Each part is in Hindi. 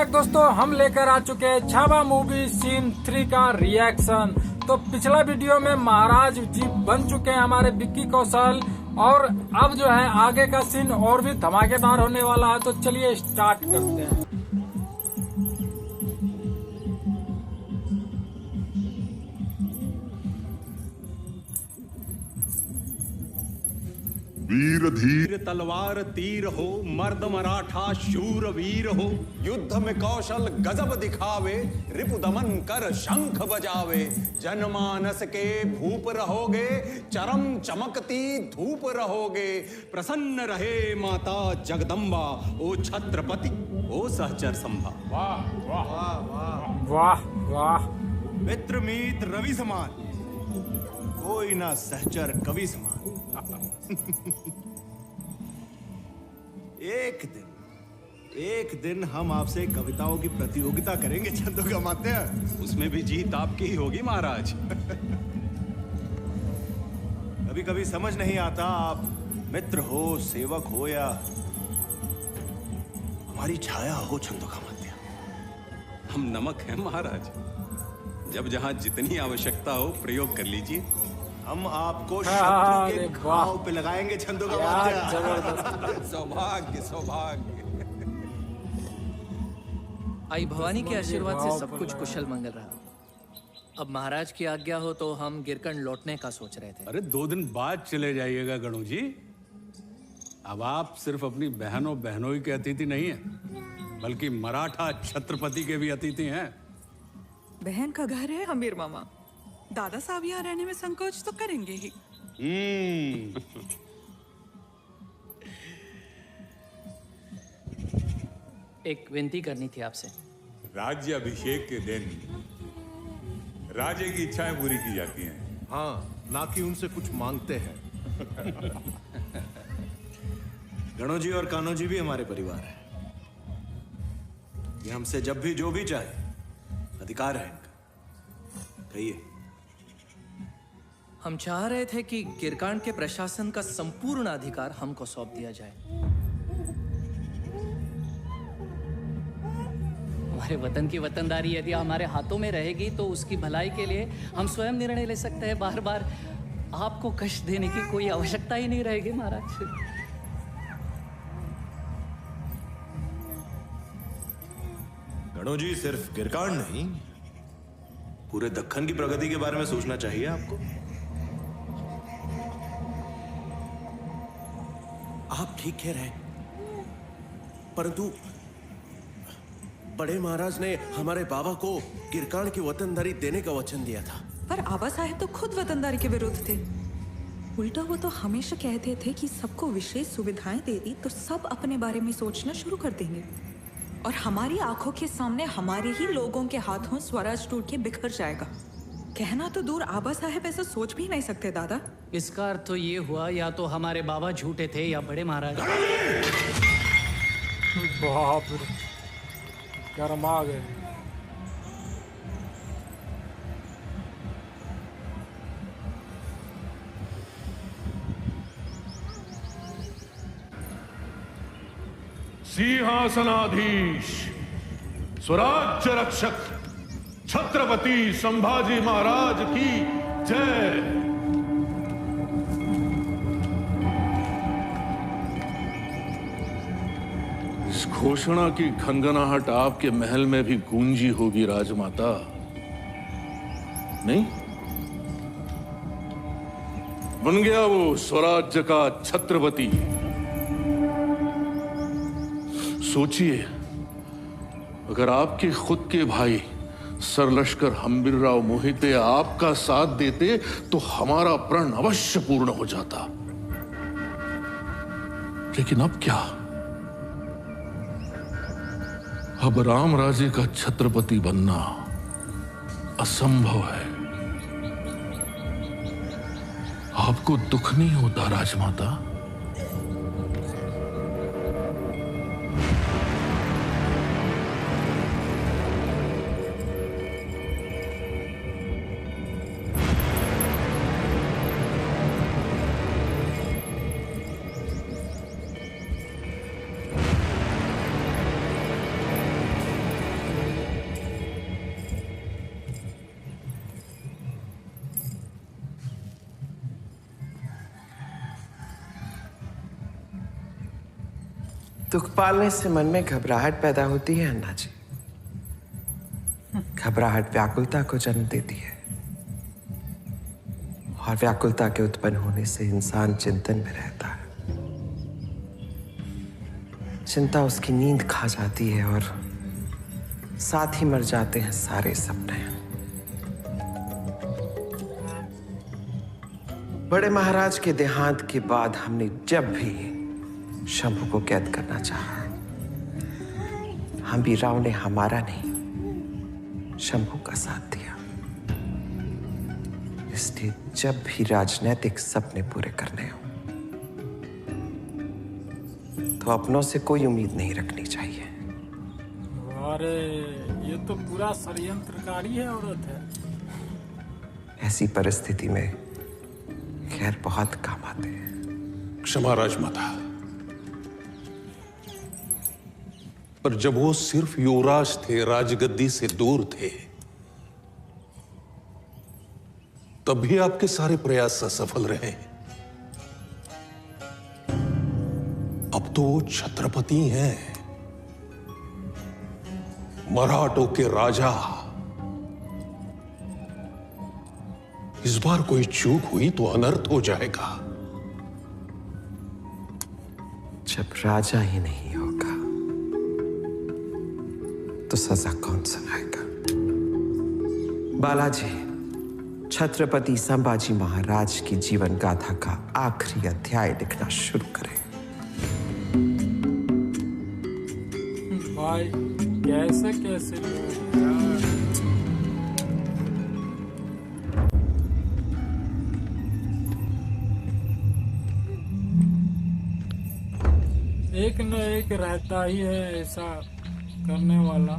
बैक दोस्तों, हम लेकर आ चुके हैं छावा मूवी सीन 3 का रिएक्शन। तो पिछला वीडियो में महाराज जी बन चुके हैं हमारे विक्की कौशल, और अब जो है आगे का सीन और भी धमाकेदार होने वाला है। तो चलिए स्टार्ट करते हैं। वीर धीर तलवार तीर हो, मर्द मराठा शूर वीर हो, युद्ध में कौशल गजब दिखावे, रिपु दमन कर शंख बजावे, जनमानस के भूप रहोगे, चरम चमकती धूप रहोगे, प्रसन्न रहे माता जगदम्बा, ओ छत्रपति ओ सहचर संभा। वाह वाह वाह वाह वाह। मित्र मीत रवि समान, कोई ना सहचर कवि समान। एक दिन हम आपसे कविताओं की प्रतियोगिता करेंगे चंदोगामात्य। उसमें भी जीत आपकी ही होगी महाराज। कभी कभी समझ नहीं आता, आप मित्र हो, सेवक हो, या हमारी छाया हो चंदोगामात्य। हम नमक हैं महाराज, जब जहां जितनी आवश्यकता हो प्रयोग कर लीजिए। हम आपको शत्रु के घाव पे लगाएंगे चंदोगामात्य। जबरदस्त। सौभाग्य सौभाग्य। आई भवानी के आशीर्वाद से सब कुछ कुशल मंगल रहा। अब महाराज की आज्ञा हो तो हम गिरकंड लौटने का सोच रहे थे। अरे 2 दिन बाद चले जाइएगा गणू जी। अब आप सिर्फ अपनी बहनों ही के अतिथि नहीं है, बल्कि मराठा छत्रपति के भी अतिथि हैं। बहन का घर है अमीर मामा, दादा साहब यहाँ रहने में संकोच तो करेंगे ही। एक विनती करनी थी आपसे। राज्य अभिषेक के दिन राजे की इच्छाएं पूरी की जाती हैं। हाँ, ना कि उनसे कुछ मांगते हैं। गणो जी और कान्हो जी भी हमारे परिवार है। ये हमसे जब भी जो भी चाहे अधिकार है इनका। कहिए। हम चाह रहे थे कि गिरकांड के प्रशासन का संपूर्ण अधिकार हमको सौंप दिया जाए। हमारे वतन की वतनदारी यदि हमारे हाथों में रहेगी तो उसकी भलाई के लिए हम स्वयं निर्णय ले सकते हैं। बार बार आपको कष्ट देने की कोई आवश्यकता ही नहीं रहेगी महाराज। गणो जी, सिर्फ गिरकांड नहीं, पूरे दक्कन की प्रगति के बारे में सोचना चाहिए आपको। आप ठीक कह रहे हैं, परंतु बड़े महाराज ने हमारे बाबा को गिरकांड की वतनदारी देने का वचन दिया था। पर आबा साहेब तो खुद वतनदारी के विरुद्ध थे। उल्टा वो तो हमेशा कहते थे कि सबको विशेष सुविधाएं दे दी तो सब अपने बारे में सोचना शुरू कर देंगे, और हमारी आंखों के सामने हमारे ही लोगों के हाथों स्वराज टूट के बिखर जाएगा। कहना तो दूर, आबा साहेब ऐसा सोच भी नहीं सकते दादा। इसका अर्थ तो ये हुआ या तो हमारे बाबा झूठे थे या बड़े महाराज। बाप रे, गर्म आ गए। सिंहासनाधीश स्वराज्य रक्षक छत्रपति संभाजी महाराज की जय। इस घोषणा की खनगनाहट आपके महल में भी गूंजी होगी राजमाता, नहीं? बन गया वो स्वराज्य का छत्रपति। सोचिए, अगर आपके खुद के भाई सरलश्कर हम्बीरराव मोहिते आपका साथ देते तो हमारा प्रण अवश्य पूर्ण हो जाता। लेकिन अब क्या? अब राम राजे का छत्रपति बनना असंभव है। आपको दुख नहीं होता राजमाता? दुख पालने से मन में घबराहट पैदा होती है अन्ना जी। घबराहट व्याकुलता को जन्म देती है और व्याकुलता के उत्पन्न होने से इंसान चिंतन में रहता है। चिंता उसकी नींद खा जाती है और साथ ही मर जाते हैं सारे सपने। बड़े महाराज के देहांत के बाद हमने जब भी शंभू को कैद करना चाहा, हम भी राव ने हमारा नहीं शंभू का साथ दिया। इसलिए जब भी राजनैतिक सपने पूरे करने हो तो अपनों से कोई उम्मीद नहीं रखनी चाहिए। अरे ये तो पूरा षड्यंत्रकारी है औरत है। ऐसी परिस्थिति में खैर बहुत काम आते हैं। क्षमा राजमाता, पर जब वो सिर्फ युवराज थे, राजगद्दी से दूर थे, तब भी आपके सारे प्रयास असफल रहे। अब तो वो छत्रपति हैं, मराठों के राजा। इस बार कोई चूक हुई तो अनर्थ हो जाएगा। जब राजा ही नहीं होगा तो सजा कौन सुनाएगा? बालाजी, छत्रपति संभाजी महाराज की जीवन गाथा का आखिरी अध्याय लिखना शुरू करें। भाई कैसे कैसे लोग यार। एक न एक रहता ही है ऐसा करने वाला।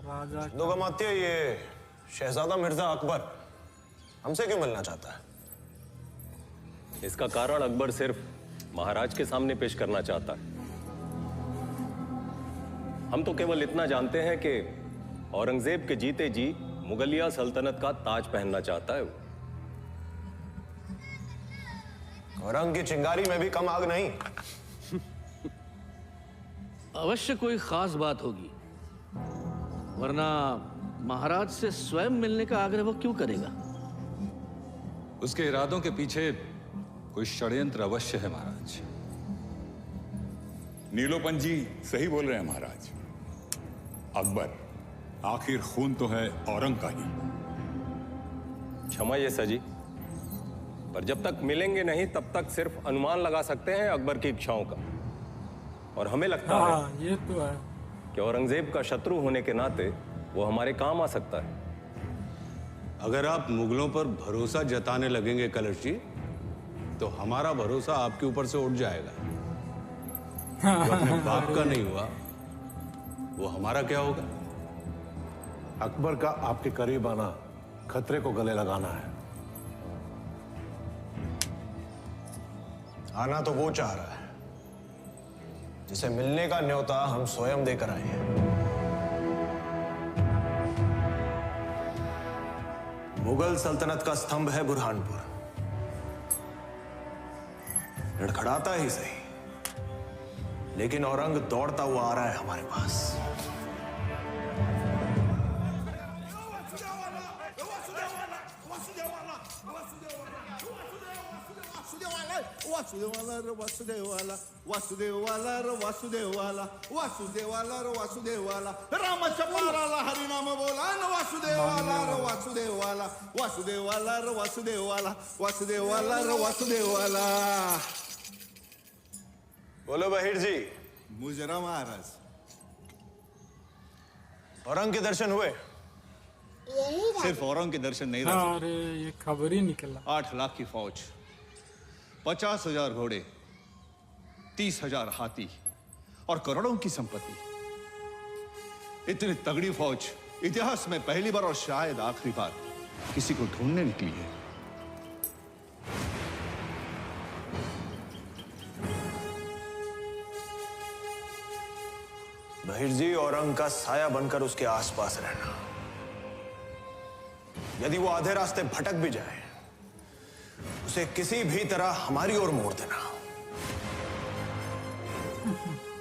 राजा दुगमात्य, ये शहजादा मिर्जा अकबर हमसे क्यों मिलना चाहता है? इसका कारण अकबर सिर्फ महाराज के सामने पेश करना चाहता है। हम तो केवल इतना जानते हैं कि औरंगजेब के जीते जी मुगलिया सल्तनत का ताज पहनना चाहता है। औरंग की चिंगारी में भी कम आग नहीं। अवश्य कोई खास बात होगी, वरना महाराज से स्वयं मिलने का आग्रह वो क्यों करेगा? उसके इरादों के पीछे कोई षड्यंत्र अवश्य है महाराज। नीलोपंत जी सही बोल रहे हैं महाराज। अकबर, आखिर खून तो है औरंग का ही। क्षमा ये सजी, पर जब तक मिलेंगे नहीं तब तक सिर्फ अनुमान लगा सकते हैं अकबर की इच्छाओं का। और हमें लगता है ये तो है कि औरंगजेब का शत्रु होने के नाते वो हमारे काम आ सकता है। अगर आप मुगलों पर भरोसा जताने लगेंगे कलश जी, तो हमारा भरोसा आपके ऊपर से उठ जाएगा। जो अपने बाप का नहीं हुआ वो हमारा क्या होगा? अकबर का आपके करीब आना खतरे को गले लगाना है। आना तो वो चाह रहा है जिसे मिलने का न्योता हम स्वयं देकर आए हैं। मुगल सल्तनत का स्तंभ है बुरहानपुर। लड़खड़ाता ही सही, लेकिन औरंग दौड़ता हुआ आ रहा है हमारे पास। वासुदेवाला रे वासुदेवाला, वासुदेवाला रे वासुदेवाला, वासुदेवाला रे वासुदेवाला, रामाच्या पाराला हरिनाम बोला न वासुदेवाला रे वासुदेवाला, वासुदेवाला रे वासुदेवाला, वासुदेवाला रे वासुदेवाला। बोलो बहिर जी। मुजरा महाराज, औरंग के दर्शन हुए? सिर्फ औरंग के दर्शन नहीं रहे। अरे ये खबर ही निकला। 8 लाख की फौज, 50,000 घोड़े, 30,000 हाथी और करोड़ों की संपत्ति। इतनी तगड़ी फौज इतिहास में पहली बार और शायद आखिरी बार किसी को ढूंढने निकली है। बहिर्जी औरंग का साया बनकर उसके आसपास रहना। यदि वो आधे रास्ते भटक भी जाए, उसे किसी भी तरह हमारी ओर मोड़ देना।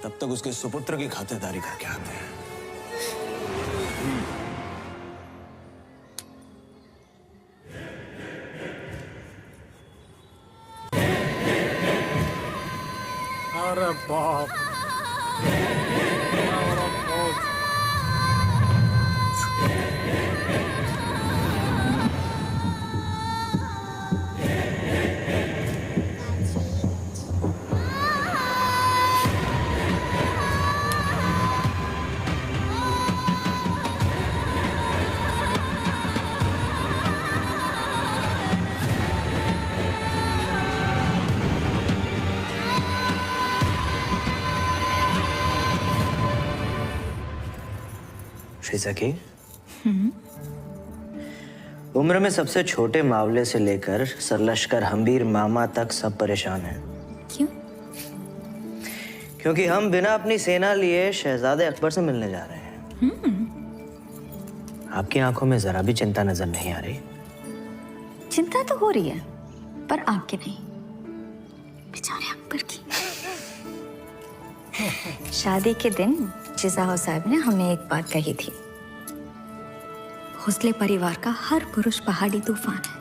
तब तक उसके सुपुत्र की खातिरदारी करके आते हैं। अरे बाप सखी, उम्र में सबसे छोटे मावले से लेकर सरलश्कर हम्बीर मामा तक सब परेशान हैं। क्यों? क्योंकि हम बिना अपनी सेना लिए शहजादे अकबर से मिलने जा रहे हैं। आपकी आंखों में जरा भी चिंता नजर नहीं आ रही। चिंता तो हो रही है, पर आपके नहीं, बेचारे अकबर की। शादी के दिन जिजाओ साहब ने हमें एक बात कही थी, भोसले परिवार का हर पुरुष पहाड़ी तूफान है,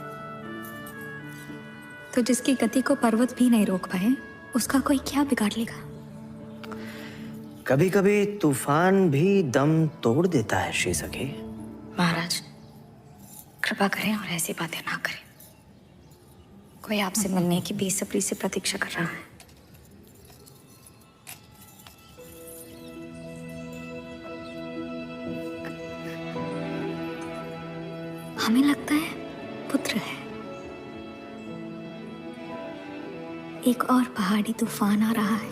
तो जिसकी गति को पर्वत भी नहीं रोक पाए, उसका कोई क्या बिगाड़ लेगा। कभी कभी तूफान भी दम तोड़ देता है श्री सखी। महाराज कृपा करें और ऐसी बातें ना करें। कोई आपसे मिलने की बेसब्री से प्रतीक्षा कर रहा है। हमें लगता है पुत्र है। एक और पहाड़ी तूफान आ रहा है।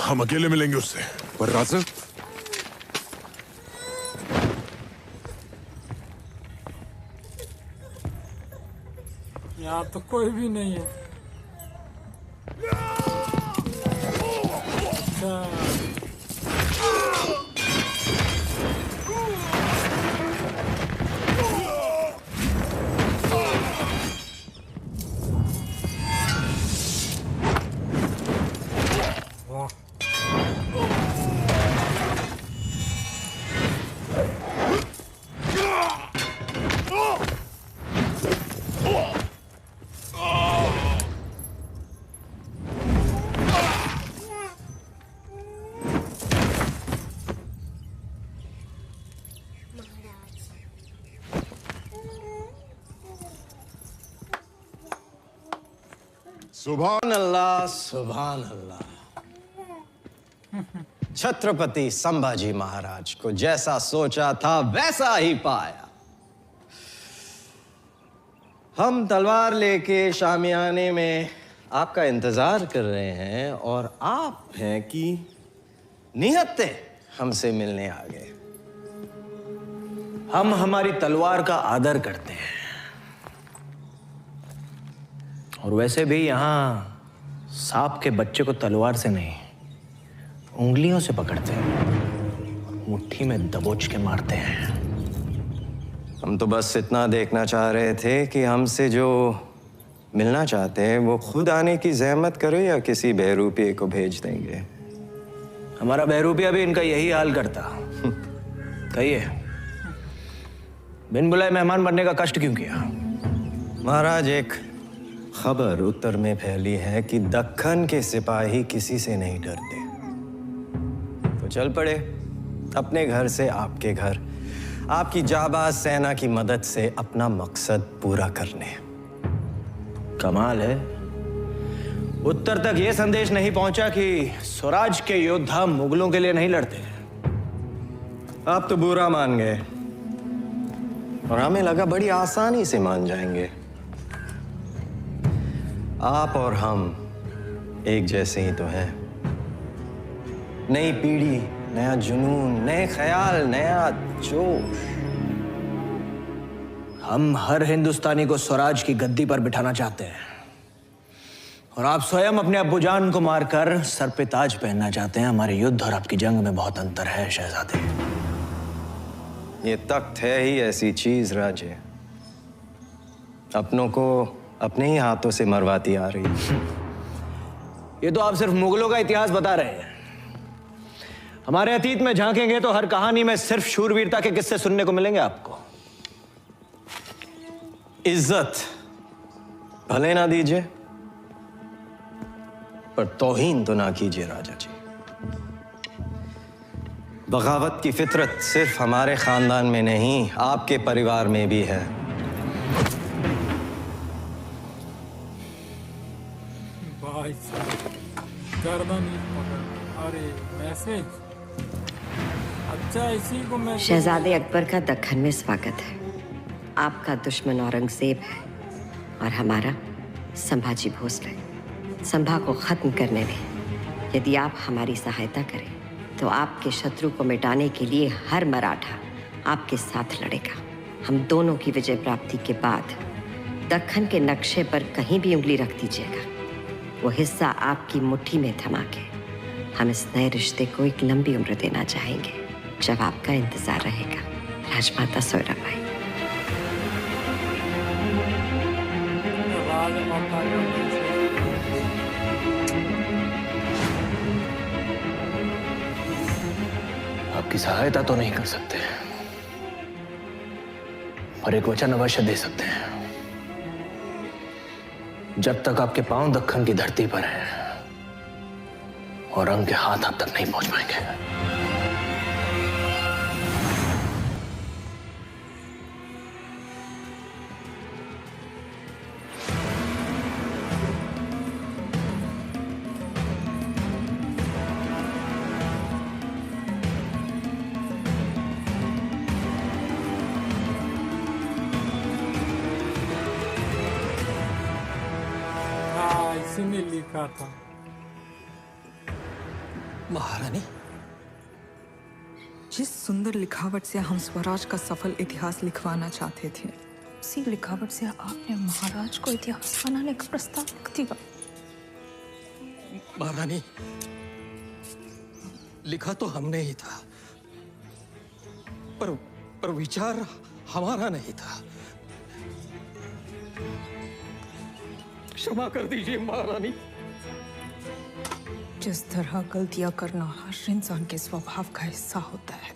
हम अकेले मिलेंगे उससे। पर राजा, यहाँ तो कोई भी नहीं है। अच्छा। सुभान अल्लाह, सुभान अल्लाह। छत्रपति संभाजी महाराज को जैसा सोचा था वैसा ही पाया। हम तलवार लेके शामियाने में आपका इंतजार कर रहे हैं और आप हैं कि निहत्ते हमसे मिलने आ गए। हम हमारी तलवार का आदर करते हैं, और वैसे भी यहाँ सांप के बच्चे को तलवार से नहीं, उंगलियों से पकड़ते हैं, मुट्ठी में दबोच के मारते हैं। हम तो बस इतना देखना चाह रहे थे कि हमसे जो मिलना चाहते हैं वो खुद आने की जहमत करे या किसी बहरूपिये को भेज देंगे। हमारा बहरूपिया भी इनका यही हाल करता। कहिए, बिन बुलाए मेहमान बनने का कष्ट क्यों किया? महाराज, एक खबर उत्तर में फैली है कि दक्खन के सिपाही किसी से नहीं डरते, तो चल पड़े अपने घर से आपके घर, आपकी जाबाज सेना की मदद से अपना मकसद पूरा करने। कमाल है, उत्तर तक यह संदेश नहीं पहुंचा कि स्वराज के योद्धा मुगलों के लिए नहीं लड़ते। आप तो बुरा मान गए और हमें लगा बड़ी आसानी से मान जाएंगे। आप और हम एक जैसे ही तो हैं। नई पीढ़ी, नया जुनून, नए ख्याल, नया जोश। हम हर हिंदुस्तानी को स्वराज की गद्दी पर बिठाना चाहते हैं और आप स्वयं अपने अब्बूजान को मारकर सर पे ताज पहनना चाहते हैं। हमारे युद्ध और आपकी जंग में बहुत अंतर है शहजादे। ये तख्त है ही ऐसी चीज राजे, अपनों को अपने ही हाथों से मरवाती आ रही है। ये तो आप सिर्फ मुगलों का इतिहास बता रहे हैं। हमारे अतीत में झांकेंगे तो हर कहानी में सिर्फ शूरवीरता के किस्से सुनने को मिलेंगे आपको। इज्जत भले ना दीजिए, पर तौहीन तो ना कीजिए राजा जी। बगावत की फितरत सिर्फ हमारे खानदान में नहीं, आपके परिवार में भी है। भाई साहब, गर्दन ही पकड़। अरे मैसेज। अच्छा, इसी को मैं शहजादे अकबर का दक्खन में स्वागत है। आपका दुश्मन औरंगजेब है और हमारा संभाजी भोसले। संभा को खत्म करने में यदि आप हमारी सहायता करें तो आपके शत्रु को मिटाने के लिए हर मराठा आपके साथ लड़ेगा। हम दोनों की विजय प्राप्ति के बाद दक्खन के नक्शे पर कहीं भी उंगली रख दीजिएगा, वो हिस्सा आपकी मुट्ठी में थमा के हम इस नए रिश्ते को एक लंबी उम्र देना चाहेंगे। जब आपका इंतजार रहेगा। राजमाता सोयराबाई। आपकी सहायता तो नहीं कर सकते, पर एक वचन अवश्य दे सकते हैं। जब तक आपके पांव दक्खन की धरती पर हैं, औरंग के हाथ आप तक नहीं पहुंच पाएंगे। इसी ने लिखा था। महारानी, जिस सुंदर लिखावट से हम स्वराज का सफल इतिहास लिखवाना चाहते थे, उसी लिखावट से आपने महाराज को इतिहास बनाने का प्रस्ताव लिख दिया। महारानी, लिखा तो हमने ही था, पर विचार हमारा नहीं था। क्षमा कर दीजिए महारानी। जिस तरह गलतियां करना हर इंसान के स्वभाव का हिस्सा होता है,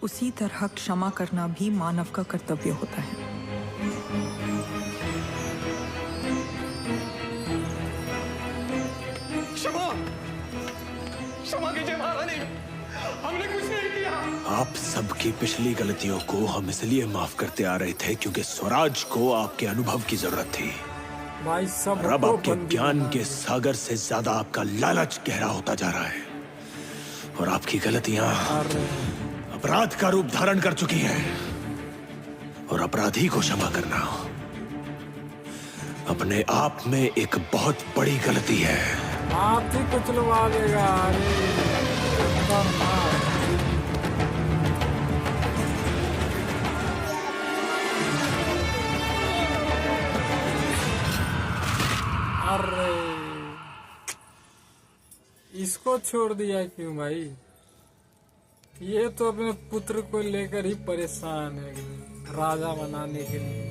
उसी तरह क्षमा करना भी मानव का कर्तव्य होता है। क्षमा क्षमा कीजिए महारानी, हमने कुछ नहीं किया। आप सबकी पिछली गलतियों को हम इसलिए माफ करते आ रहे थे क्योंकि स्वराज को आपके अनुभव की जरूरत थी। भाई सब अब आपके ज्ञान के सागर से ज्यादा आपका लालच गहरा होता जा रहा है और आपकी गलतियां अपराध का रूप धारण कर चुकी हैं। और अपराधी को क्षमा करना अपने आप में एक बहुत बड़ी गलती है। आप ही कुचलवा देगा। अरे इसको छोड़ दिया क्यों भाई? ये तो अपने पुत्र को लेकर ही परेशान है राजा बनाने के लिए।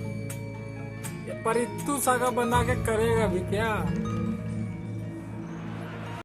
ये परित्तु सागा बना के करेगा भी क्या?